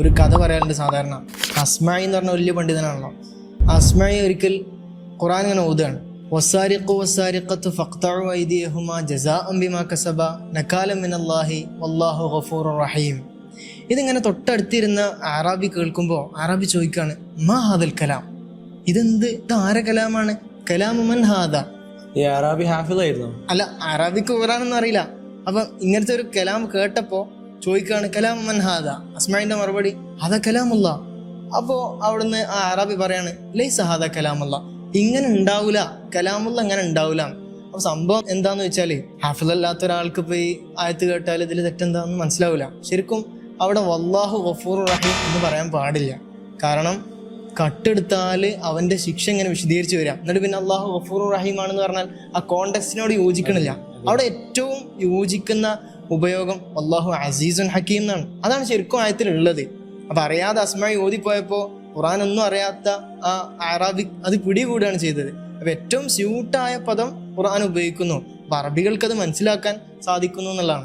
ഒരു കഥ പറയാറുണ്ട്. സാധാരണ അസ്മായി എന്ന് പറഞ്ഞ വലിയ പണ്ഡിതനാണല്ലോ. അസ്മായി ഒരിക്കൽ ഖുർആൻ ഇങ്ങനെ ഓതുകയാണ്. വസ്സാരിഖു വസ്സാരിഖത്തു ഫഖ്തഉ അയ്ദിയഹുമാ ജസാഅൻ ബിമാ കസബാ നകാലൻ മിനല്ലാഹി വല്ലാഹു ഗഫൂറുർ റഹീം. ഇതിങ്ങനെ തൊട്ടടുത്തിരുന്ന അറാബി കേൾക്കുമ്പോൾ അറാബി ചോദിക്കാണ്, മാ ഹാദൽ കലാം, ഇത് ആരെ കലാമാണ്? കലാമു മൻ ഹാദ? ഈ അറാബി ഹാഫിളായിരുന്നു? അല്ല, അറാബിക്ക് ഖുർആനൊന്നും അറിയില്ല. അപ്പം ഇങ്ങനത്തെ ഒരു കലാം കേട്ടപ്പോൾ ചോദിക്കാണ്, കലാം മൻ ഹാദ? അസ്മായിന്റെ മറുപടി, ഹദ കലാമുല്ലാ. അപ്പോൾ അവിടുന്ന് ആ അറാബി പറയാണ്, ലൈസ ഹാദ കലാമുല്ലാ, ഇങ്ങനെ ഉണ്ടാവൂല, കലാമുള്ള ഇങ്ങനെ ഉണ്ടാവൂല. അപ്പൊ സംഭവം എന്താന്ന് വെച്ചാല്, ഹാഫിളല്ലാത്ത ഒരാൾക്ക് ഇപ്പൊ ഈ ആയത്ത് കേട്ടാൽ ഇതിൽ തെറ്റെന്താന്ന് മനസ്സിലാവൂല. ശരിക്കും അവിടെ വല്ലാഹു ഗഫൂറുർ റഹീം എന്ന് പറയാൻ പാടില്ല. കാരണം കട്ടെടുത്താൽ അവന്റെ ശിക്ഷ ഇങ്ങനെ വിശദീകരിച്ച് വരാം. എന്നിട്ട് പിന്നെ അല്ലാഹു ഗഫൂറുർ റഹീം ആണെന്ന് പറഞ്ഞാൽ ആ കോണ്ടെക്സ്റ്റിനോട് യോജിക്കണില്ല. അവിടെ ഏറ്റവും യോജിക്കുന്ന ഉപയോഗം അല്ലാഹു അസീസുൻ ഹക്കീം എന്നാണ്. അതാണ് ശരിക്കും ആയത്തിലുള്ളത്. അപ്പൊ അറിയാതെ അസ്മായി ഓതിപ്പോയപ്പോ ഖുർആൻ ഒന്നും അറിയാത്ത ആ അറാബി അത് പിടികൂടുകയാണ് ചെയ്തത്. അപ്പൊ ഏറ്റവും സ്യൂട്ടായ പദം ഖുർആൻ ഉപയോഗിക്കുന്നു. അപ്പൊ അറബികൾക്ക് അത് മനസ്സിലാക്കാൻ സാധിക്കുന്നു എന്നുള്ളതാണ്.